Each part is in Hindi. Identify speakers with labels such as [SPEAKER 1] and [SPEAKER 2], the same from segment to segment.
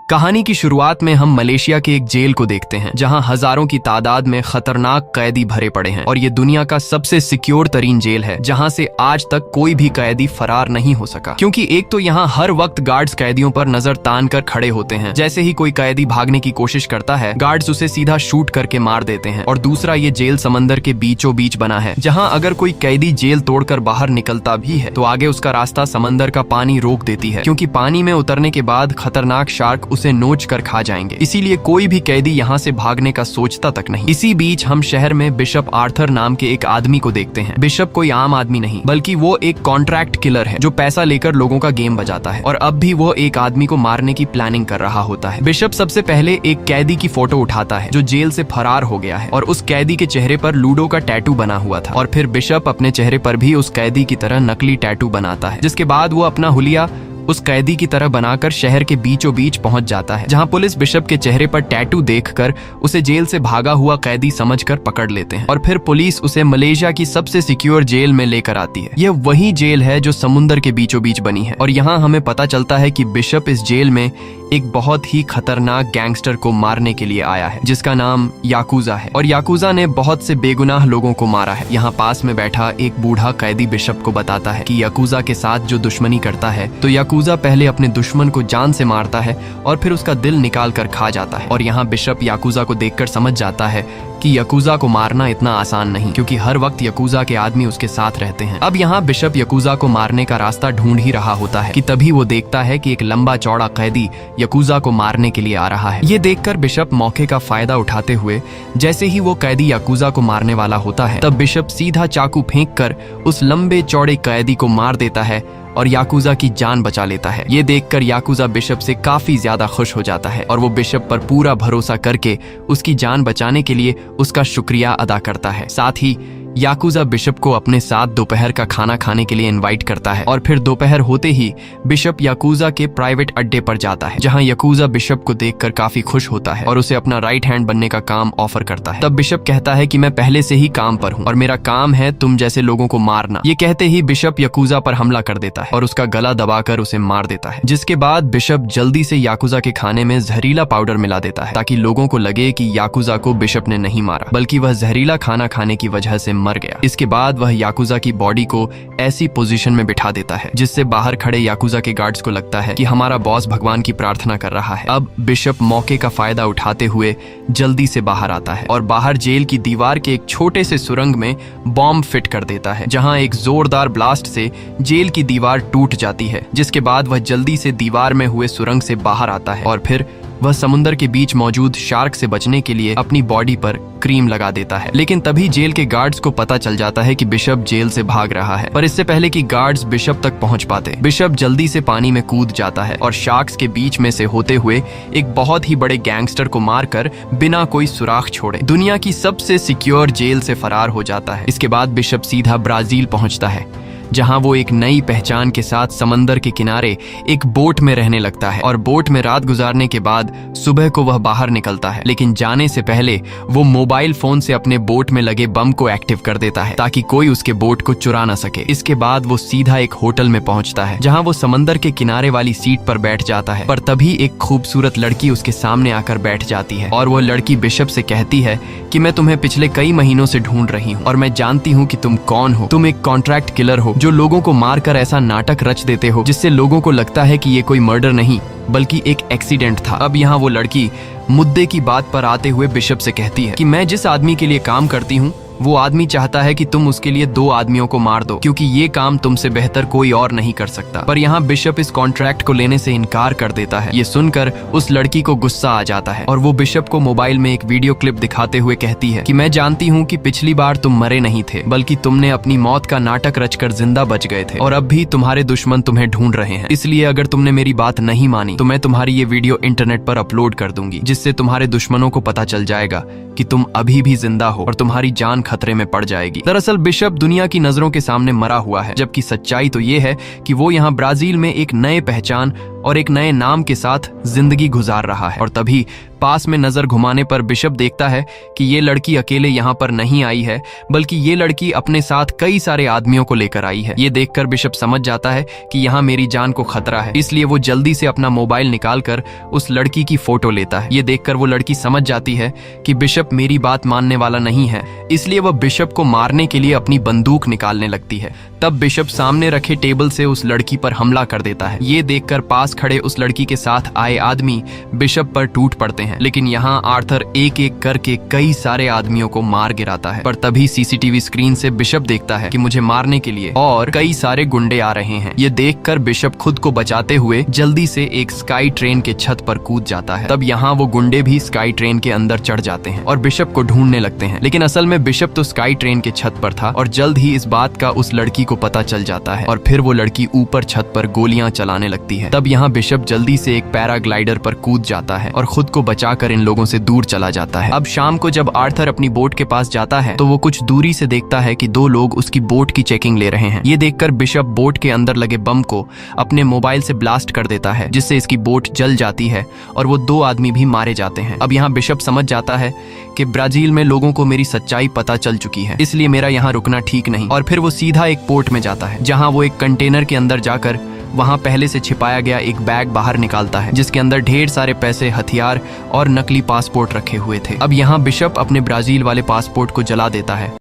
[SPEAKER 1] कहानी की शुरुआत में हम मलेशिया के एक जेल को देखते हैं जहां हजारों की तादाद में खतरनाक कैदी भरे पड़े हैं और ये दुनिया का सबसे सिक्योर तरीन जेल है जहां से आज तक कोई भी कैदी फरार नहीं हो सका। क्योंकि एक तो यहाँ हर वक्त गार्ड्स कैदियों पर नजर तान कर खड़े होते हैं, जैसे ही कोई कैदी भागने की कोशिश करता है गार्ड्स उसे सीधा शूट करके मार देते हैं। और दूसरा, ये जेल समंदर के बीचों बीच बना है जहाँ अगर कोई कैदी जेल तोड़कर बाहर निकलता भी है तो आगे उसका रास्ता समंदर का पानी रोक देती है, क्योंकि पानी में उतरने के बाद खतरनाक शार्क उसे नोच कर खा जाएंगे। इसीलिए कोई भी कैदी यहाँ से भागने का सोचता तक नहीं। इसी बीच हम शहर में बिशप आर्थर नाम के एक आदमी को देखते हैं। बिशप कोई आम आदमी नहीं बल्कि वो एक कॉन्ट्रैक्ट किलर है जो पैसा लेकर लोगों का गेम बजाता है और अब भी वो एक आदमी को मारने की प्लानिंग कर रहा होता है। बिशप सबसे पहले एक कैदी की फोटो उठाता है जो जेल से फरार हो गया है और उस कैदी के चेहरे पर लूडो का टैटू बना हुआ था। और फिर बिशप अपने चेहरे पर भी उस कैदी की तरह नकली टैटू बनाता है, जिसके बाद वो अपना हुलिया उस कैदी की तरह बनाकर शहर के बीचों बीच पहुंच जाता है, जहां पुलिस बिशप के चेहरे पर टैटू देखकर उसे जेल से भागा हुआ कैदी समझकर पकड़ लेते हैं। और फिर पुलिस उसे मलेशिया की सबसे सिक्योर जेल में लेकर आती है। यह वही जेल है जो समुद्र के बीचों बीच बनी है और यहाँ हमें पता चलता है कि बिशप इस जेल में एक बहुत ही खतरनाक गैंगस्टर को मारने के लिए आया है जिसका नाम याकूजा है। और याकूजा ने बहुत से बेगुनाह लोगों को मारा है। यहाँ पास में बैठा एक बूढ़ा कैदी बिशप को बताता है कि याकूजा के साथ जो दुश्मनी करता है तो याकूजा पहले अपने दुश्मन को जान से मारता है और फिर उसका दिल निकाल कर खा जाता है। और यहाँ बिशप याकूजा को देखकर समझ जाता है कि याकूजा को मारना इतना आसान नहीं, क्योंकि हर वक्त याकूजा के आदमी उसके साथ रहते हैं। अब यहाँ बिशप याकूजा को मारने का रास्ता ढूंढ ही रहा होता है कि तभी वो देखता है कि एक लंबा चौड़ा कैदी याकूजा को मारने के लिए आ रहा है। ये देखकर बिशप मौके का फायदा उठाते हुए जैसे ही वो कैदी याकूजा को मारने वाला होता है तब बिशप सीधा चाकू फेंक कर उस लंबे चौड़े कैदी को मार देता है और याकूजा की जान बचा लेता है। ये देखकर याकूजा बिशप से काफी ज्यादा खुश हो जाता है और वो बिशप पर पूरा भरोसा करके उसकी जान बचाने के लिए उसका शुक्रिया अदा करता है। साथ ही याकूजा बिशप को अपने साथ दोपहर का खाना खाने के लिए इनवाइट करता है और फिर दोपहर होते ही बिशप याकूजा के प्राइवेट अड्डे पर जाता है, जहां याकूजा बिशप को देखकर काफी खुश होता है और उसे अपना राइट हैंड बनने का काम ऑफर करता है। तब बिशप कहता है कि मैं पहले से ही काम पर हूं और मेरा काम है तुम जैसे लोगों को मारना। ये कहते ही बिशप याकूजा पर हमला कर देता है और उसका गला दबाकर उसे मार देता है, जिसके बाद बिशप जल्दी से याकूजा के खाने में जहरीला पाउडर मिला देता है ताकि लोगों को लगे कि याकूजा को बिशप ने नहीं मारा बल्कि वह जहरीला खाना खाने की वजह से मर गया। इसके बाद वह याकूजा की बॉडी को ऐसी पोजीशन में बिठा देता है जिससे बाहर खड़े याकूजा के गार्ड्स को लगता है कि हमारा बॉस भगवान की प्रार्थना कर रहा है। अब बिशप मौके का फायदा उठाते हुए जल्दी से बाहर आता है और बाहर जेल की दीवार के एक छोटे से सुरंग में बॉम्ब फिट कर देता है, जहां एक जोरदार ब्लास्ट से जेल की दीवार टूट जाती है। जिसके बाद वह जल्दी से दीवार में हुए सुरंग से बाहर आता है और फिर वह समुद्र के बीच मौजूद शार्क से बचने के लिए अपनी बॉडी पर क्रीम लगा देता है। लेकिन तभी जेल के गार्ड्स को पता चल जाता है कि बिशप जेल से भाग रहा है। पर इससे पहले कि गार्ड्स बिशप तक पहुंच पाते बिशप जल्दी से पानी में कूद जाता है और शार्क्स के बीच में से होते हुए एक बहुत ही बड़े गैंगस्टर को मारकर बिना कोई सुराख छोड़े दुनिया की सबसे सिक्योर जेल से फरार हो जाता है। इसके बाद बिशप सीधा ब्राजील पहुंचता है, जहां वो एक नई पहचान के साथ समंदर के किनारे एक बोट में रहने लगता है और बोट में रात गुजारने के बाद सुबह को वह बाहर निकलता है। लेकिन जाने से पहले वो मोबाइल फोन से अपने बोट में लगे बम को एक्टिव कर देता है ताकि कोई उसके बोट को चुरा न सके। इसके बाद वो सीधा एक होटल में पहुंचता है, जहां वो समंदर के किनारे वाली सीट पर बैठ जाता है। पर तभी एक खूबसूरत लड़की उसके सामने आकर बैठ जाती है और वो लड़की बिशप से कहती है कि मैं तुम्हें पिछले कई महीनों से ढूंढ रही हूँ और मैं जानती हूँ कि तुम कौन हो। तुम एक कॉन्ट्रैक्ट किलर हो जो लोगों को मारकर ऐसा नाटक रच देते हो जिससे लोगों को लगता है कि ये कोई मर्डर नहीं बल्कि एक एक्सीडेंट था। अब यहाँ वो लड़की मुद्दे की बात पर आते हुए बिशप से कहती है कि मैं जिस आदमी के लिए काम करती हूँ वो आदमी चाहता है कि तुम उसके लिए 2 आदमियों को मार दो, क्योंकि ये काम तुमसे बेहतर कोई और नहीं कर सकता। पर यहाँ बिशप इस कॉन्ट्रैक्ट को लेने से इनकार कर देता है। ये सुनकर उस लड़की को गुस्सा आ जाता है और वो बिशप को मोबाइल में एक वीडियो क्लिप दिखाते हुए कहती है कि मैं जानती हूँ कि पिछली बार तुम मरे नहीं थे बल्कि तुमने अपनी मौत का नाटक रचकर जिंदा बच गए थे और अब भी तुम्हारे दुश्मन तुम्हें ढूंढ रहे हैं। इसलिए अगर तुमने मेरी बात नहीं मानी तो मैं तुम्हारी ये वीडियो इंटरनेट पर अपलोड कर दूंगी, जिससे तुम्हारे दुश्मनों को पता चल जाएगा कि तुम अभी भी जिंदा हो और तुम्हारी जान खतरे में पड़ जाएगी। दरअसल बिशप दुनिया की नजरों के सामने मरा हुआ है, जबकि सच्चाई तो ये है कि वो यहाँ ब्राजील में एक नए पहचान और एक नए नाम के साथ जिंदगी गुजार रहा है। और तभी पास में नजर घुमाने पर बिशप देखता है कि ये लड़की अकेले यहाँ पर नहीं आई है, बल्कि ये लड़की अपने साथ कई सारे आदमियों को लेकर आई है। ये देखकर बिशप समझ जाता है कि यहाँ मेरी जान को खतरा है, इसलिए वो जल्दी से अपना मोबाइल निकालकर उस लड़की की फोटो लेता है। ये देखकर वो लड़की समझ जाती है कि बिशप मेरी बात मानने वाला नहीं है, इसलिए वह बिशप को मारने के लिए अपनी बंदूक निकालने लगती है। तब बिशप सामने रखे टेबल से उस लड़की पर हमला कर देता है। ये देखकर पास खड़े उस लड़की के साथ आए आदमी बिशप पर टूट पड़ते हैं, लेकिन यहाँ आर्थर एक एक करके कई सारे आदमियों को मार गिराता है। पर तभी सीसीटीवी स्क्रीन से बिशप देखता है कि मुझे मारने के लिए और कई सारे गुंडे आ रहे हैं। ये देखकर बिशप खुद को बचाते हुए जल्दी से एक स्काई ट्रेन के छत पर कूद जाता है। तब यहाँ वो गुंडे भी स्काई ट्रेन के अंदर चढ़ जाते हैं और बिशप को ढूंढने लगते हैं, लेकिन असल में बिशप तो स्काई ट्रेन के छत पर था और जल्द ही इस बात का उस लड़की को पता चल जाता है और फिर वो लड़की ऊपर छत पर गोलियां चलाने लगती है। तब यहाँ बिशप जल्दी से एक पैराग्लाइडर पर कूद जाता है और खुद को बचाकर इन लोगों से दूर चला जाता है। अब शाम को जब आर्थर अपनी बोट के पास जाता है तो वो कुछ दूरी से देखता है कि दो लोग उसकी बोट की चेकिंग ले रहे हैं। ये देखकर बिशप बोट के अंदर लगे बम को अपने मोबाइल से ब्लास्ट कर देता है, जिससे इसकी बोट जल जाती है और वो दो आदमी भी मारे जाते हैं। अब यहाँ बिशप समझ जाता है कि ब्राजील में लोगों को मेरी सच्चाई पता चल चुकी है, इसलिए मेरा यहाँ रुकना ठीक नहीं। और फिर वो सीधा एक पोर्ट में जाता है, जहाँ वो एक कंटेनर के अंदर जाकर वहां पहले से छिपाया गया एक बैग बाहर निकालता है, जिसके अंदर ढेर सारे पैसे, हथियार और नकली पासपोर्ट रखे हुए थे। अब यहाँ बिशप अपने ब्राजील वाले पासपोर्ट को जला देता है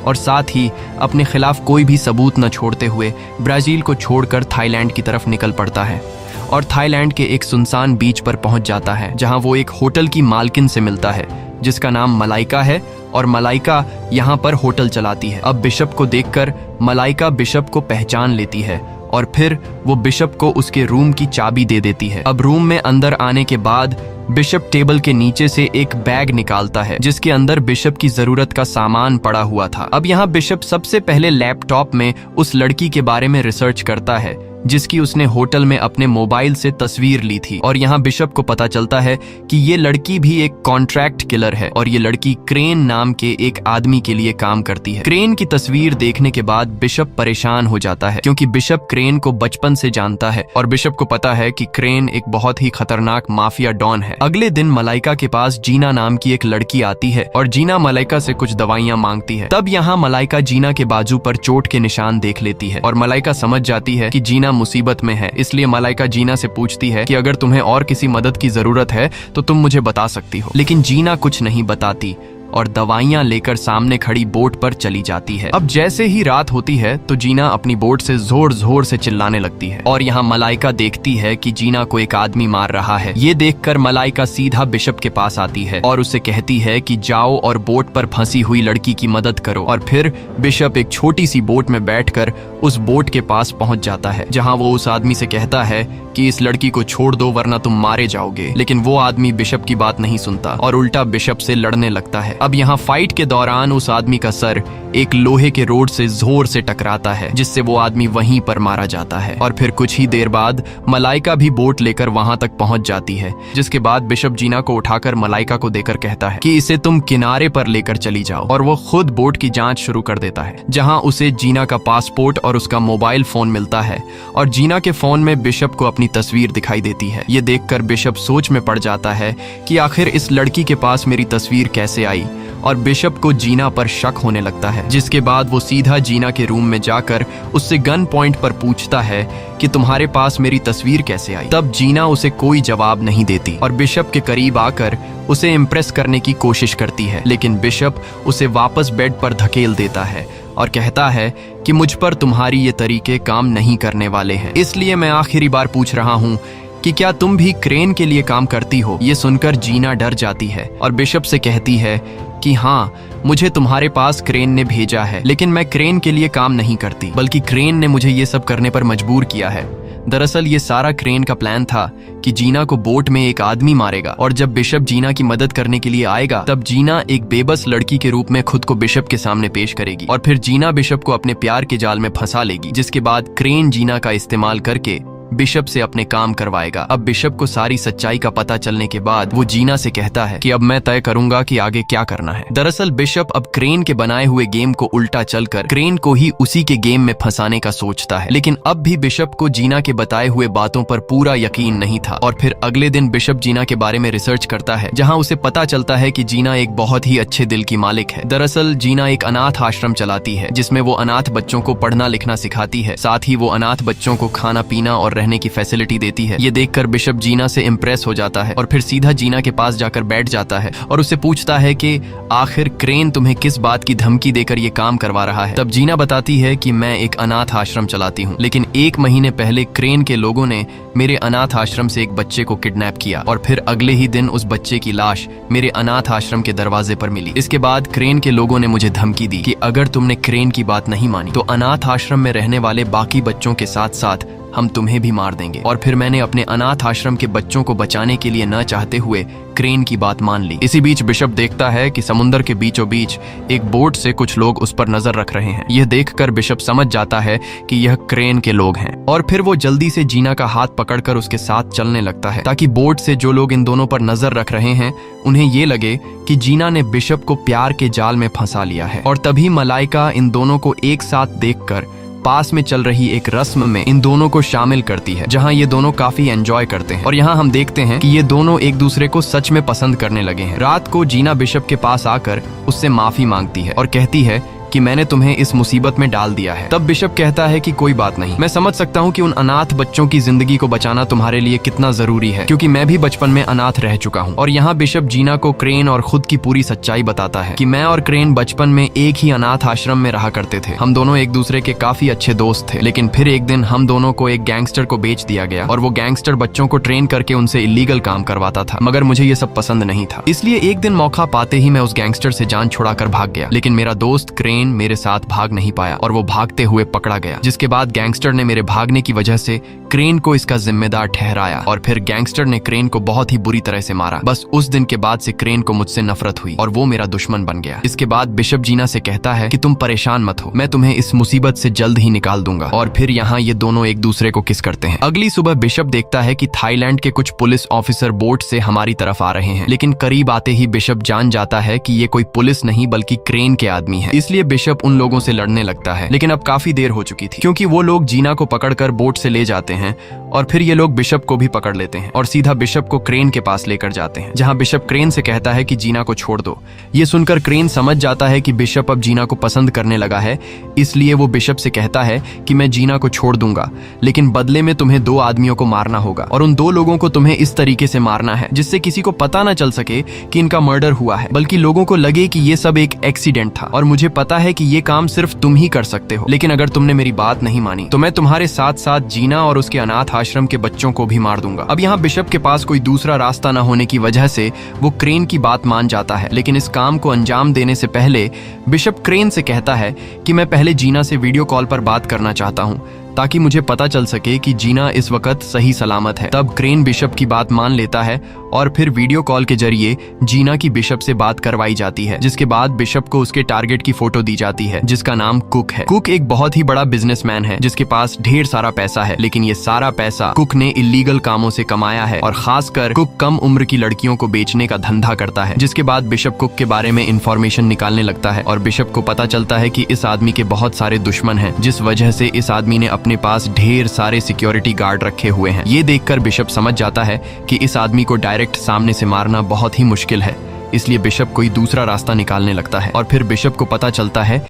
[SPEAKER 1] और साथ ही अपने खिलाफ कोई भी सबूत न छोड़ते हुए ब्राजील को छोड़कर थाईलैंड की तरफ निकल पड़ता है और थाईलैंड के एक सुनसान बीच पर पहुंच जाता है, जहां वो एक होटल की मालकिन से मिलता है जिसका नाम मलाइका है और मलाइका यहाँ पर होटल चलाती है। अब बिशप को देखकर मलाइका बिशप को पहचान लेती है और फिर वो बिशप को उसके रूम की चाबी दे देती है। अब रूम में अंदर आने के बाद बिशप टेबल के नीचे से एक बैग निकालता है, जिसके अंदर बिशप की जरूरत का सामान पड़ा हुआ था। अब यहाँ बिशप सबसे पहले लैपटॉप में उस लड़की के बारे में रिसर्च करता है जिसकी उसने होटल में अपने मोबाइल से तस्वीर ली थी और यहाँ बिशप को पता चलता है कि ये लड़की भी एक कॉन्ट्रैक्ट किलर है और ये लड़की क्रेन नाम के एक आदमी के लिए काम करती है। क्रेन की तस्वीर देखने के बाद बिशप परेशान हो जाता है, क्योंकि बिशप क्रेन को बचपन से जानता है और बिशप को पता है कि क्रेन एक बहुत ही खतरनाक माफिया डॉन है। अगले दिन मलाइका के पास जीना नाम की एक लड़की आती है और जीना मलाइका से कुछ दवाइयां मांगती है। तब यहाँ मलाइका जीना के बाजू पर चोट के निशान देख लेती है और मलाइका समझ जाती है कि जीना मुसीबत में है, इसलिए मलाइका जीना से पूछती है कि अगर तुम्हें और किसी मदद की जरूरत है तो तुम मुझे बता सकती हो। लेकिन जीना कुछ नहीं बताती और दवाइयां लेकर सामने खड़ी बोट पर चली जाती है। अब जैसे ही रात होती है तो जीना अपनी बोट से जोर जोर से चिल्लाने लगती है और यहाँ मलाइका देखती है कि जीना को एक आदमी मार रहा है। ये देखकर मलाइका सीधा बिशप के पास आती है और उसे कहती है कि जाओ और बोट पर फंसी हुई लड़की की मदद करो। और फिर बिशप एक छोटी सी बोट में बैठकर उस बोट के पास पहुंच जाता है, जहाँ वो उस आदमी से कहता है कि इस लड़की को छोड़ दो वरना तुम मारे जाओगे। लेकिन वो आदमी बिशप की बात नहीं सुनता और उल्टा बिशप से लड़ने लगता है। अब यहाँ फाइट के दौरान उस आदमी का सर एक लोहे के रोड से जोर से टकराता है, जिससे वो आदमी वहीं पर मारा जाता है। और फिर कुछ ही देर बाद मलाइका भी बोट लेकर वहां तक पहुंच जाती है, जिसके बाद बिशप जीना को उठाकर मलाइका को देकर कहता है कि इसे तुम किनारे पर लेकर चली जाओ और वो खुद बोट की जांच शुरू कर देता है, जहां उसे जीना का पासपोर्ट और उसका मोबाइल फोन मिलता है और जीना के फोन में बिशप को अपनी तस्वीर दिखाई देती है। ये देखकर बिशप सोच में पड़ जाता है कि आखिर इस लड़की के पास मेरी तस्वीर कैसे आई और बिशप को जीना पर शक होने लगता है, जिसके बाद वो सीधा जीना के रूम में जाकर उससे गन पॉइंट पर पूछता है कि तुम्हारे पास मेरी तस्वीर कैसे आई। तब जीना उसे कोई जवाब नहीं देती और बिशप के करीब आकर उसे इम्प्रेस करने की कोशिश करती है, लेकिन बिशप उसे वापस बेड पर धकेल देता है और कहता है कि मुझ पर तुम्हारी ये तरीके काम नहीं करने वाले हैं, इसलिए मैं आखिरी बार पूछ रहा हूँ कि क्या तुम भी क्रेन के लिए काम करती हो। ये सुनकर जीना डर जाती है और बिशप से कहती है कि हाँ, मुझे तुम्हारे पास क्रेन ने भेजा है, लेकिन मैं क्रेन के लिए काम नहीं करती, बल्कि क्रेन ने मुझे ये सब करने पर मजबूर किया है। दरअसल ये सारा क्रेन का प्लान था कि जीना को बोट में एक आदमी मारेगा और जब बिशप जीना की मदद करने के लिए आएगा तब जीना एक बेबस लड़की के रूप में खुद को बिशप के सामने पेश करेगी और फिर जीना बिशप को अपने प्यार के जाल में फंसा लेगी, जिसके बाद क्रेन जीना का इस्तेमाल करके बिशप से अपने काम करवाएगा। अब बिशप को सारी सच्चाई का पता चलने के बाद वो जीना से कहता है कि अब मैं तय करूंगा कि आगे क्या करना है। दरअसल बिशप अब क्रेन के बनाए हुए गेम को उल्टा चलकर क्रेन को ही उसी के गेम में फंसाने का सोचता है, लेकिन अब भी बिशप को जीना के बताए हुए बातों पर पूरा यकीन नहीं था। और फिर अगले दिन बिशप जीना के बारे में रिसर्च करता है, जहां उसे पता चलता है कि जीना एक बहुत ही अच्छे दिल की मालिक है। दरअसल जीना एक अनाथ आश्रम चलाती है, जिसमें वो अनाथ बच्चों को पढ़ना लिखना सिखाती है। साथ ही वो अनाथ बच्चों को खाना पीना और रहने की फैसिलिटी देती है। ये देखकर बिशप जीना से इम्प्रेस हो जाता है और फिर सीधा जीना के पास जाकर बैठ जाता है और उससे पूछता है कि आखिर क्रेन तुम्हें किस बात की धमकी देकर ये काम करवा रहा है। तब जीना बताती है कि मैं एक अनाथ आश्रम चलाती हूँ, लेकिन 1 महीने पहले क्रेन के लोगों ने मेरे अनाथ आश्रम से एक बच्चे को किडनैप किया और फिर अगले ही दिन उस बच्चे की लाश मेरे अनाथ आश्रम के दरवाजे पर मिली। इसके बाद क्रेन के लोगों ने मुझे धमकी दी कि अगर तुमने क्रेन की बात नहीं मानी तो अनाथ आश्रम में रहने वाले बाकी बच्चों के साथ साथ हम तुम्हें भी मार देंगे। और फिर मैंने अपने अनाथ आश्रम के बच्चों को बचाने के लिए न चाहते हुए क्रेन की बात मान ली। इसी बीच बिशप देखता है कि समुद्र के बीचों बीच एक बोट से कुछ लोग उस पर नजर रख रहे हैं। यह देखकर बिशप समझ जाता है कि यह क्रेन के लोग हैं और फिर वो जल्दी से जीना का हाथ पकड़कर उसके साथ चलने लगता है, ताकि बोट से जो लोग इन दोनों पर नजर रख रहे हैं उन्हें ये लगे कि जीना ने बिशप को प्यार के जाल में फंसा लिया है। और तभी मलाइका इन दोनों को एक साथ देखकर पास में चल रही एक रस्म में इन दोनों को शामिल करती है, जहां ये दोनों काफी एंजॉय करते हैं। और यहाँ हम देखते हैं कि ये दोनों एक दूसरे को सच में पसंद करने लगे हैं। रात को जीना बिशप के पास आकर उससे माफी मांगती है और कहती है कि मैंने तुम्हें इस मुसीबत में डाल दिया है। तब बिशप कहता है कि कोई बात नहीं, मैं समझ सकता हूँ कि उन अनाथ बच्चों की जिंदगी को बचाना तुम्हारे लिए कितना जरूरी है, क्योंकि मैं भी बचपन में अनाथ रह चुका हूँ। और यहाँ बिशप जीना को क्रेन और खुद की पूरी सच्चाई बताता है कि मैं और क्रेन बचपन में एक ही अनाथ आश्रम में रहा करते थे। हम दोनों एक दूसरे के काफी अच्छे दोस्त थे, लेकिन फिर एक दिन हम दोनों को एक गैंगस्टर को बेच दिया गया और वो गैंगस्टर बच्चों को ट्रेन करके उनसे इलीगल काम करवाता था, मगर मुझे ये सब पसंद नहीं था। इसलिए एक दिन मौका पाते ही मैं उस गैंगस्टर से जान छुड़ाकर भाग गया, लेकिन मेरा दोस्त क्रेन मेरे साथ भाग नहीं पाया और वो भागते हुए पकड़ा गया, जिसके बाद गैंगस्टर ने मेरे भागने की वजह से क्रेन को इसका जिम्मेदार ठहराया और फिर गैंगस्टर ने क्रेन को बहुत ही बुरी तरह से मारा। बस उस दिन के बाद से क्रेन को मुझसे नफरत हुई और वो मेरा दुश्मन बन गया। इसके बाद बिशप जीना से कहता है कि तुम परेशान मत हो, मैं तुम्हें इस मुसीबत से जल्द ही निकाल दूंगा। और फिर यहाँ ये दोनों एक दूसरे को किस करते हैं। अगली सुबह बिशप देखता है कि थाईलैंड के कुछ पुलिस ऑफिसर बोट से हमारी तरफ आ रहे हैं, लेकिन करीब आते ही बिशप जान जाता है कि ये कोई पुलिस नहीं बल्कि क्रेन के आदमी है। इसलिए बिशप उन लोगों से लड़ने लगता है, लेकिन अब काफी देर हो चुकी थी, क्योंकि वो लोग जीना को पकड़कर बोट से ले जाते हैं और फिर ये लोग बिशप को भी पकड़ लेते हैं और सीधा बिशप को क्रेन के पास लेकर जाते हैं, जहां बिशप क्रेन से कहता है कि जीना को छोड़ दो। ये सुनकर क्रेन समझ जाता है कि बिशप अब जीना को पसंद करने लगा है, इसलिए वो बिशप से कहता है कि मैं जीना को छोड़ दूंगा, लेकिन बदले में तुम्हें 2 आदमियों को मारना होगा और उन 2 लोगों को तुम्हें इस तरीके से मारना है जिससे किसी को पता ना चल सके कि इनका मर्डर हुआ है, बल्कि लोगों को लगे कि ये सब एक एक्सीडेंट था। और मुझे पता है कि ये काम सिर्फ तुम ही कर सकते हो, लेकिन अगर तुमने मेरी बात नहीं मानी तो मैं तुम्हारे साथ साथ जीना और उसके अनाथ आश्रम के बच्चों को भी मार दूंगा। अब यहाँ बिशप के पास कोई दूसरा रास्ता न होने की वजह से वो क्रेन की बात मान जाता है, लेकिन इस काम को अंजाम देने से पहले बिशप क्रेन से कहता है कि मैं पहले जीना से वीडियो कॉल पर बात करना चाहता हूँ, ताकि मुझे पता चल सके कि जीना इस वक्त सही सलामत है। तब क्रेन बिशप की बात मान लेता है और फिर वीडियो कॉल के जरिए जीना की बिशप से बात करवाई जाती है, जिसके बाद बिशप को उसके टारगेट की फोटो दी जाती है, जिसका नाम कुक है। कुक एक बहुत ही बड़ा बिजनेसमैन है जिसके पास ढेर सारा पैसा है, लेकिन ये सारा पैसा कुक ने इलीगल कामों से कमाया है और खासकर कुक कम उम्र की लड़कियों को बेचने का धंधा करता है। जिसके बाद बिशप कुक के बारे में इंफॉर्मेशन निकालने लगता है और बिशप को पता चलता है कि इस आदमी के बहुत सारे दुश्मन हैं, जिस वजह से इस आदमी ने अपने पास ढेर सारे सिक्योरिटी गार्ड रखे हुए हैं। ये देखकर बिशप समझ जाता है कि इस आदमी को डायरेक्ट सामने से मारना बहुत ही मुश्किल है, इसलिए बिशप कोई दूसरा रास्ता निकालने लगता है। और फिर बिशप को पता चलता है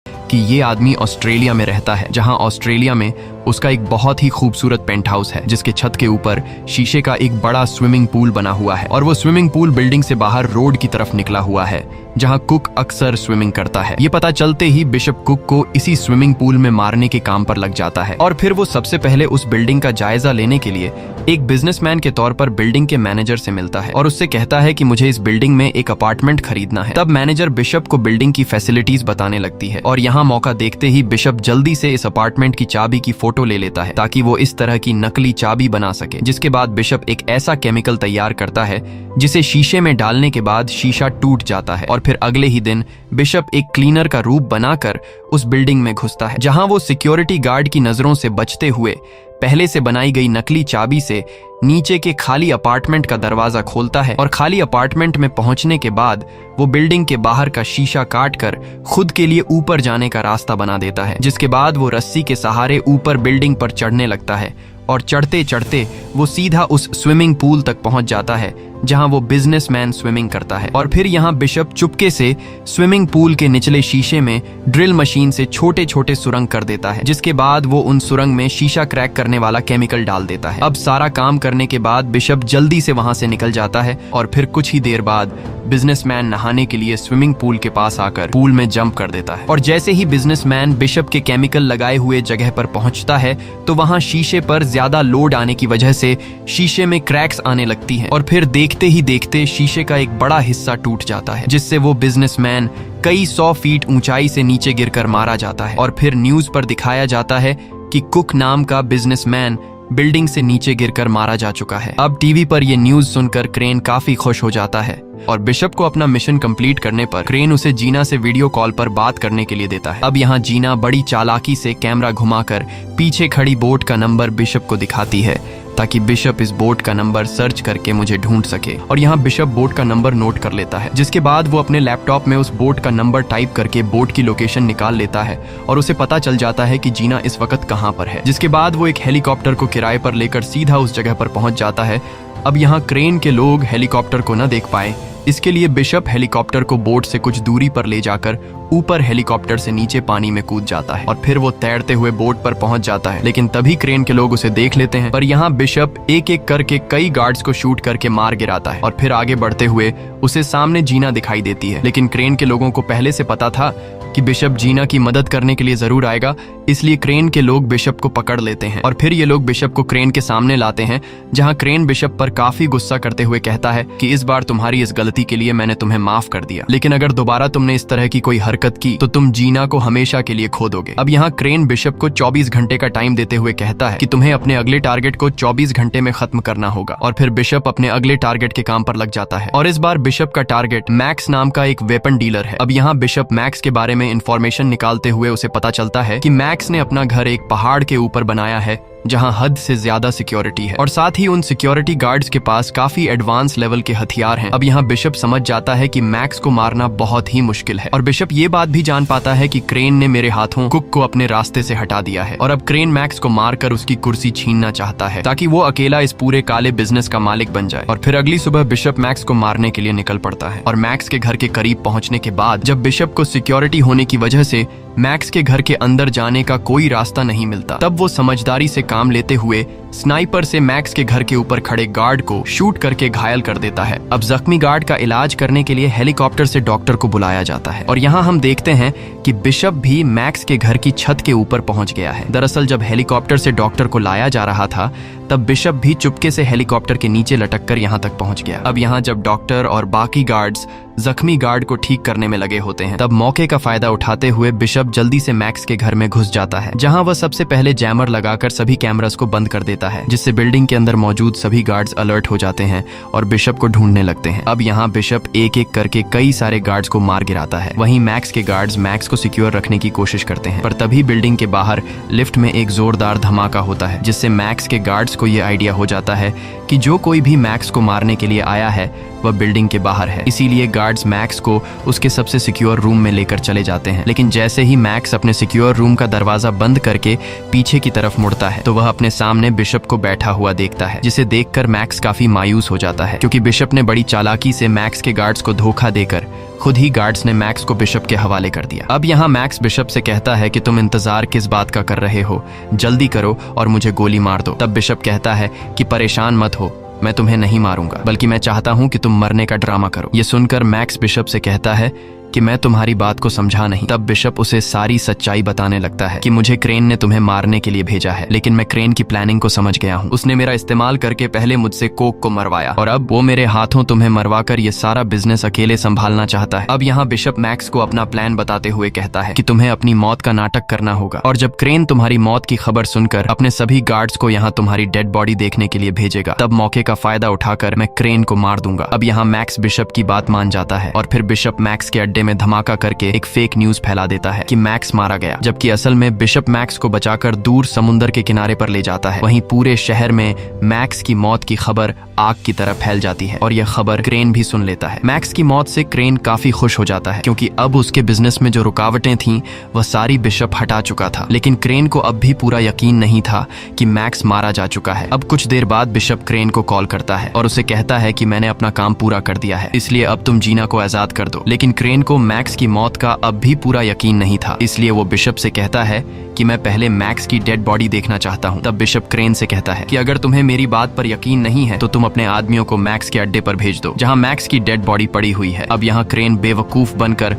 [SPEAKER 1] कि ये आदमी ऑस्ट्रेलिया में रहता है, जहां ऑस्ट्रेलिया में उसका एक बहुत ही खूबसूरत पेंट हाउस है, जिसके छत के ऊपर शीशे का एक बड़ा स्विमिंग पूल बना हुआ है और वो स्विमिंग पूल बिल्डिंग से बाहर रोड की तरफ निकला हुआ है, जहां कुक अक्सर स्विमिंग करता है। ये पता चलते ही बिशप कुक को इसी स्विमिंग पूल में मारने के काम पर लग जाता है और फिर वो सबसे पहले उस बिल्डिंग का जायजा लेने के लिए एक बिजनेसमैन के तौर पर बिल्डिंग के मैनेजर से मिलता है और उससे कहता है कि मुझे इस बिल्डिंग में एक अपार्टमेंट खरीदना है। तब मैनेजर बिशप को बिल्डिंग की फैसिलिटीज बताने लगती है और यहाँ मौका देखते ही बिशप जल्दी से इस अपार्टमेंट की चाबी की फोटो ले लेता है, ताकि वो इस तरह की नकली चाबी बना सके। जिसके बाद बिशप एक ऐसा केमिकल तैयार करता है जिसे शीशे में डालने के बाद शीशा टूट जाता है और फिर अगले ही दिन बिशप एक क्लीनर का रूप बनाकर उस बिल्डिंग में घुसता है, जहां वो सिक्योरिटी गार्ड की नजरों से बचते हुए पहले से बनाई गई नकली चाबी से नीचे के खाली अपार्टमेंट का दरवाजा खोलता है और खाली अपार्टमेंट में पहुंचने के बाद वो बिल्डिंग के बाहर का शीशा काटकर खुद के लिए ऊपर जाने का रास्ता बना देता है, जिसके बाद वो रस्सी के सहारे ऊपर बिल्डिंग पर चढ़ने लगता है और चढ़ते चढ़ते वो सीधा उस स्विमिंग पूल तक पहुंच जाता है जहां वो बिजनेसमैन स्विमिंग करता है। और फिर यहाँ बिशप चुपके से स्विमिंग पूल के निचले शीशे में ड्रिल मशीन से छोटे छोटे सुरंग कर देता है, जिसके बाद वो उन सुरंग में शीशा क्रैक करने वाला केमिकल डाल देता है। अब सारा काम करने के बाद बिशप जल्दी से वहां से निकल जाता है और फिर कुछ ही देर बाद बिजनेसमैन नहाने के लिए स्विमिंग पूल के पास आकर पूल में जंप कर देता है। और जैसे ही बिजनेसमैन बिशप के केमिकल लगाए हुए जगह पर पहुंचता है तो वहां शीशे पर ज्यादा लोड आने की वजह से शीशे में क्रैक्स आने लगती हैं और फिर देखते ही देखते शीशे का एक बड़ा हिस्सा टूट जाता है, जिससे वो बिजनेसमैन कई 100 फीट ऊंचाई से नीचे गिरकर मारा जाता है। और फिर न्यूज पर दिखाया जाता है कि कुक नाम का बिजनेसमैन बिल्डिंग से नीचे गिरकर मारा जा चुका है। अब टीवी पर यह न्यूज सुनकर क्रेन काफी खुश हो जाता है और बिशप को अपना मिशन कंप्लीट करने पर क्रेन उसे जीना से वीडियो कॉल पर बात करने के लिए देता है। अब यहाँ जीना बड़ी चालाकी से कैमरा घुमाकर पीछे खड़ी बोट का नंबर बिशप को दिखाती है ताकि बिशप इस बोट का नंबर सर्च करके मुझे ढूंढ सके। और यहाँ बिशप बोट का नंबर नोट कर लेता है, जिसके बाद वो अपने लैपटॉप में उस बोट का नंबर टाइप करके बोट की लोकेशन निकाल लेता है और उसे पता चल जाता है कि जीना इस वक्त कहाँ पर है। जिसके बाद वो एक हेलीकॉप्टर को किराए पर लेकर सीधा उस जगह पर पहुंच जाता है। अब यहाँ क्रेन के लोग हेलीकॉप्टर को न देख पाए, इसके लिए बिशप हेलीकॉप्टर को बोट से कुछ दूरी पर ले जाकर ऊपर हेलीकॉप्टर से नीचे पानी में कूद जाता है और फिर वो तैरते हुए बोट पर पहुंच जाता है। लेकिन तभी क्रेन के लोग उसे देख लेते हैं, पर यहाँ बिशप एक एक करके कई गार्ड्स को शूट करके मार गिराता है और फिर आगे बढ़ते हुए उसे सामने जीना दिखाई देती है। लेकिन क्रेन के लोगों को पहले से पता था कि बिशप जीना की मदद करने के लिए जरूर आएगा, इसलिए क्रेन के लोग बिशप को पकड़ लेते हैं और फिर ये लोग बिशप को क्रेन के सामने लाते हैं, जहां क्रेन बिशप पर काफी गुस्सा करते हुए कहता है कि इस बार तुम्हारी इस गलती के लिए मैंने तुम्हें माफ कर दिया, लेकिन अगर दोबारा तुमने इस तरह की कोई हरकत की तो तुम जीना को हमेशा के लिए खो दोगे। अब यहाँ क्रेन बिशप को 24 घंटे का टाइम देते हुए कहता है कि तुम्हें अपने अगले टारगेट को 24 घंटे में खत्म करना होगा और फिर बिशप अपने अगले टारगेट के काम पर लग जाता है। और इस बार बिशप का टारगेट मैक्स नाम का एक वेपन डीलर है। अब यहाँ बिशप मैक्स के बारे में इंफॉर्मेशन निकालते हुए उसे पता चलता है कि मैक्स ने अपना घर एक पहाड़ के ऊपर बनाया है जहां हद से ज्यादा सिक्योरिटी है और साथ ही उन सिक्योरिटी गार्ड्स के पास काफी एडवांस लेवल के हथियार हैं। अब यहाँ बिशप समझ जाता है कि मैक्स को मारना बहुत ही मुश्किल है और बिशप ये बात भी जान पाता है कि क्रेन ने मेरे हाथों कुक को अपने रास्ते से हटा दिया है और अब क्रेन मैक्स को मारकर उसकी कुर्सी छीनना चाहता है ताकि वो अकेला इस पूरे काले बिजनेस का मालिक बन जाए। और फिर अगली सुबह बिशप मैक्स को मारने के लिए निकल पड़ता है और मैक्स के घर के करीब पहुंचने के बाद जब बिशप को सिक्योरिटी होने की वजह से मैक्स के घर के अंदर जाने का कोई रास्ता नहीं मिलता, तब वो समझदारी से काम लेते हुए स्नाइपर से मैक्स के घर के ऊपर खड़े गार्ड को शूट करके घायल कर देता है। अब जख्मी गार्ड का इलाज करने के लिए हेलीकॉप्टर से डॉक्टर को बुलाया जाता है और यहाँ हम देखते हैं कि बिशप भी मैक्स के घर की छत के ऊपर पहुंच गया है। दरअसल जब हेलीकॉप्टर से डॉक्टर को लाया जा रहा था तब बिशप भी चुपके से हेलीकॉप्टर के नीचे लटक कर यहाँ तक पहुंच गया। अब यहाँ जब डॉक्टर और बाकी गार्ड्स जख्मी गार्ड को ठीक करने में लगे होते हैं तब मौके का फायदा उठाते हुए बिशप जल्दी से मैक्स के घर में घुस जाता है, जहां वह सबसे पहले जैमर लगाकर सभी कैमरास को बंद कर देता है, जिससे बिल्डिंग के अंदर मौजूद सभी गार्ड्स अलर्ट हो जाते हैं और बिशप को ढूंढने लगते हैं। अब यहाँ बिशप एक एक करके कई सारे गार्ड्स को मार गिराता है। वहीं मैक्स के गार्ड्स मैक्स को सिक्योर रखने की कोशिश करते हैं, पर तभी बिल्डिंग के बाहर लिफ्ट में एक जोरदार धमाका होता है, जिससे मैक्स के गार्ड्स को ये आइडिया हो जाता है कि जो कोई भी मैक्स को मारने के लिए आया है वह बिल्डिंग के बाहर है। इसीलिए गार्ड्स मैक्स को उसके सबसे सिक्योर रूम में लेकर चले जाते हैं। लेकिन जैसे ही मैक्स अपने सिक्योर रूम का दरवाजा बंद करके पीछे की तरफ मुड़ता है तो वह अपने सामने बिशप को बैठा हुआ देखता है, जिसे देखकर मैक्स काफी मायूस हो जाता है क्योंकि बिशप ने बड़ी चालाकी से मैक्स के गार्ड्स को धोखा देकर खुद ही गार्ड्स ने मैक्स को बिशप के हवाले कर दिया। अब यहाँ मैक्स बिशप से कहता है कि तुम इंतजार किस बात का कर रहे हो, जल्दी करो और मुझे गोली मार दो। तब बिशप कहता है कि परेशान मत हो, मैं तुम्हें नहीं मारूंगा, बल्कि मैं चाहता हूं कि तुम मरने का ड्रामा करो। ये सुनकर मैक्स बिशप से कहता है कि मैं तुम्हारी बात को समझा नहीं। तब बिशप उसे सारी सच्चाई बताने लगता है कि मुझे क्रेन ने तुम्हें मारने के लिए भेजा है, लेकिन मैं क्रेन की प्लानिंग को समझ गया हूँ। उसने मेरा इस्तेमाल करके पहले मुझसे कोक को मरवाया और अब वो मेरे हाथों तुम्हें मरवाकर ये सारा बिजनेस अकेले संभालना चाहता है। अब यहाँ बिशप मैक्स को अपना प्लान बताते हुए कहता है कि तुम्हें अपनी मौत का नाटक करना होगा और जब क्रेन तुम्हारी मौत की खबर सुनकर अपने सभी गार्ड्स को यहाँ तुम्हारी डेड बॉडी देखने के लिए भेजेगा, तब मौके का फायदा उठाकर मैं क्रेन को मार दूंगा। अब यहाँ मैक्स बिशप की बात मान जाता है और फिर बिशप मैक्स के अड्डे अड्डे में धमाका करके एक फेक न्यूज फैला देता है कि मैक्स मारा गया, जबकि असल में बिशप मैक्स को बचाकर दूर समुद्र के किनारे पर ले जाता है। वहीं पूरे शहर में मैक्स की मौत की खबर आग की तरह फैल जाती है और यह खबर क्रेन भी सुन लेता है। मैक्स की मौत से क्रेन काफी खुश हो जाता है क्योंकि अब उसके बिजनेस में जो रुकावटें थीं वह सारी बिशप हटा चुका था। लेकिन क्रेन को अब भी पूरा यकीन नहीं था कि मैक्स मारा जा चुका है। अब कुछ देर बाद बिशप क्रेन को कॉल करता है और उसे कहता है कि मैंने अपना काम पूरा कर दिया है, इसलिए अब तुम जीना को आजाद कर दो। लेकिन क्रेन को मैक्स की मौत का अब भी पूरा यकीन नहीं था, इसलिए वो बिशप से कहता है कि मैं पहले मैक्स की डेड बॉडी देखना चाहता हूँ। तब बिशप क्रेन से कहता है कि अगर तुम्हें मेरी बात पर यकीन नहीं है तो तुम अपने आदमियों को मैक्स के अड्डे पर भेज दो जहाँ मैक्स की डेड बॉडी पड़ी हुई है। अब यहाँ क्रेन बेवकूफ बनकर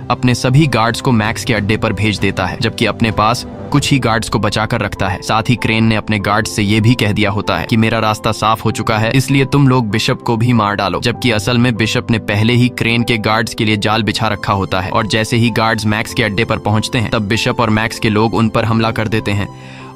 [SPEAKER 1] अपने सभी गार्ड्स को मैक्स के अड्डे पर भेज देता है, जबकि अपने पास कुछ ही गार्ड्स को बचाकर रखता है। साथ ही क्रेन ने अपने गार्ड्स से ये भी कह दिया होता है कि मेरा रास्ता साफ हो चुका है, इसलिए तुम लोग बिशप को भी मार डालो। जबकि असल में बिशप ने पहले ही क्रेन के गार्ड्स के लिए जाल बिछा रखा होता है और जैसे ही गार्ड्स मैक्स के अड्डे पर पहुंचते हैं तब बिशप और मैक्स के लोग उन पर हमला कर देते हैं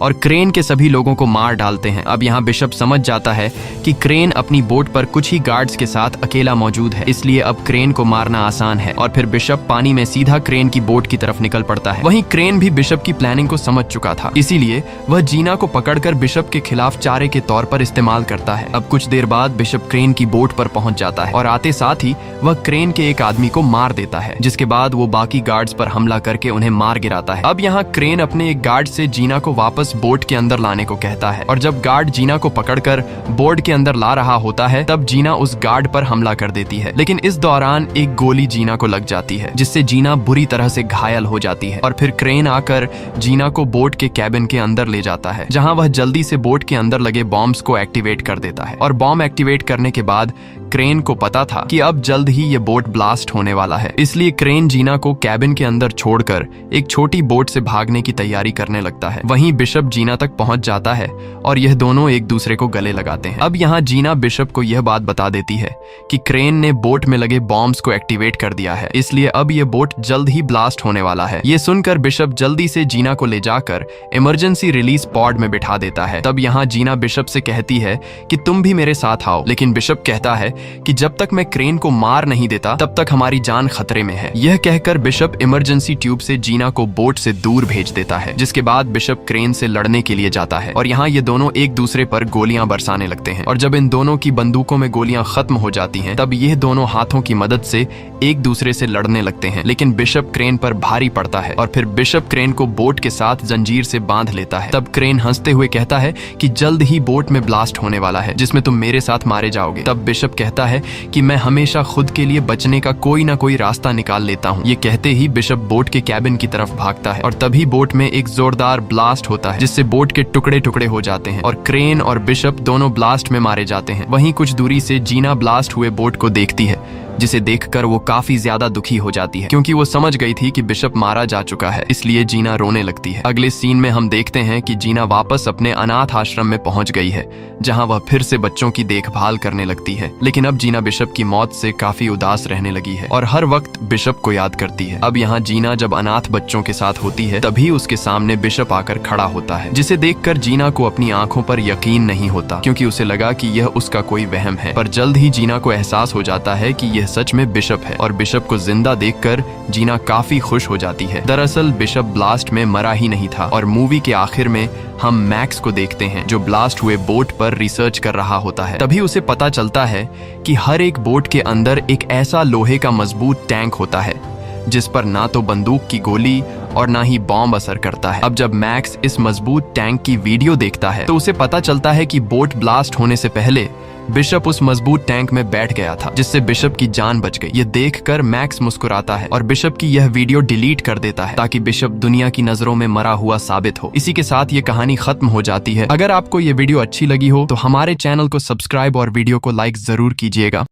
[SPEAKER 1] और क्रेन के सभी लोगों को मार डालते हैं। अब यहाँ बिशप समझ जाता है कि क्रेन अपनी बोट पर कुछ ही गार्ड्स के साथ अकेला मौजूद है, इसलिए अब क्रेन को मारना आसान है और फिर बिशप पानी में सीधा क्रेन की बोट की तरफ निकल पड़ता है। वहीं क्रेन भी बिशप की प्लानिंग को समझ चुका था, इसीलिए वह जीना को पकड़कर बिशप के खिलाफ चारे के तौर पर इस्तेमाल करता है। अब कुछ देर बाद बिशप क्रेन की बोट पर पहुंच जाता है और आते साथ ही वह क्रेन के एक आदमी को मार देता है, जिसके बाद वो बाकी गार्ड्स पर हमला करके उन्हें मार गिराता है। अब यहाँ क्रेन अपने एक गार्ड से जीना को वापस बोट के अंदर लाने को कहता है और जब गार्ड जीना को पकड़कर बोट के अंदर ला रहा होता है तब जीना उस गार्ड पर हमला कर देती है। लेकिन इस दौरान एक गोली जीना को लग जाती है, जिससे जीना बुरी तरह से घायल हो जाती है और फिर क्रेन आकर जीना को बोट के कैबिन के अंदर ले जाता है, जहां वह जल्दी से बोट के अंदर लगे बॉम्ब्स को एक्टिवेट कर देता है। और बॉम्ब एक्टिवेट करने के बाद क्रेन को पता था कि अब जल्द ही ये बोट ब्लास्ट होने वाला है, इसलिए क्रेन जीना को कैबिन के अंदर छोड़कर एक छोटी बोट से भागने की तैयारी करने लगता है। वहीं बिशप जीना तक पहुंच जाता है और यह दोनों एक दूसरे को गले लगाते हैं। अब यहाँ जीना बिशप को यह बात बता देती है कि क्रेन ने बोट में लगे बॉम्ब्स को एक्टिवेट कर दिया है, इसलिए अब यह बोट जल्द ही ब्लास्ट होने वाला है। ये सुनकर बिशप जल्दी से जीना को ले जाकर इमरजेंसी रिलीज पॉड में बिठा देता है। तब यहाँ जीना बिशप से कहती है कि तुम भी मेरे साथ आओ, लेकिन बिशप कहता है कि जब तक मैं क्रेन को मार नहीं देता तब तक हमारी जान खतरे में है। यह कहकर बिशप इमरजेंसी ट्यूब से जीना को बोट से दूर भेज देता है, जिसके बाद बिशप क्रेन से लड़ने के लिए जाता है और यहाँ ये दोनों एक दूसरे पर गोलियां बरसाने लगते हैं। और जब इन दोनों की बंदूकों में गोलियां खत्म हो जाती हैं तब ये दोनों हाथों की मदद से एक दूसरे से लड़ने लगते हैं। लेकिन बिशप क्रेन पर भारी पड़ता है और फिर बिशप क्रेन को बोट के साथ जंजीर से बांध लेता है। तब क्रेन हंसते हुए कहता है कि जल्द ही बोट में ब्लास्ट होने वाला है जिसमें तुम मेरे साथ मारे जाओगे। तब बिशप कहता है कि मैं हमेशा खुद के लिए बचने का कोई ना कोई रास्ता निकाल लेता हूँ। ये कहते ही बिशप बोट के कैबिन की तरफ भागता है और तभी बोट में एक जोरदार ब्लास्ट होता है, जिससे बोट के टुकड़े टुकड़े हो जाते हैं और क्रेन और बिशप दोनों ब्लास्ट में मारे जाते हैं। वहीं कुछ दूरी से जीना ब्लास्ट हुए बोट को देखती है, जिसे देखकर वो काफी ज्यादा दुखी हो जाती है क्योंकि वो समझ गई थी कि बिशप मारा जा चुका है, इसलिए जीना रोने लगती है। अगले सीन में हम देखते हैं कि जीना वापस अपने अनाथ आश्रम में पहुंच गई है, जहां वह फिर से बच्चों की देखभाल करने लगती है। लेकिन अब जीना बिशप की मौत से काफी उदास रहने लगी है और हर वक्त बिशप को याद करती है। अब यहाँ जीना जब अनाथ बच्चों के साथ होती है तभी उसके सामने बिशप आकर खड़ा होता है, जिसे देखकर जीना को अपनी आंखों पर यकीन नहीं होता क्योंकि उसे लगा कि यह उसका कोई वहम है। पर जल्द ही जीना को एहसास हो जाता है कि यह सच में बिशप है और बिशप को जिंदा देखकर जीना काफी खुश हो जाती है। दरअसल बिशप ब्लास्ट में मरा ही नहीं था और मूवी के आखिर में हम मैक्स को देखते हैं जो ब्लास्ट हुए बोट पर रिसर्च कर रहा होता है। तभी उसे पता चलता है कि हर एक बोट के अंदर एक ऐसा लोहे का मजबूत टैंक होता है जिस पर ना तो बंदूक की गोली और ना ही बॉम्ब असर करता है। अब जब मैक्स इस मजबूत टैंक की वीडियो देखता है तो उसे पता चलता है कि बोट ब्लास्ट होने से पहले बिशप उस मजबूत टैंक में बैठ गया था, जिससे बिशप की जान बच गई। ये देखकर मैक्स मुस्कुराता है और बिशप की यह वीडियो डिलीट कर देता है ताकि बिशप दुनिया की नजरों में मरा हुआ साबित हो। इसी के साथ ये कहानी खत्म हो जाती है। अगर आपको ये वीडियो अच्छी लगी हो तो हमारे चैनल को सब्सक्राइब और वीडियो को लाइक जरूर कीजिएगा।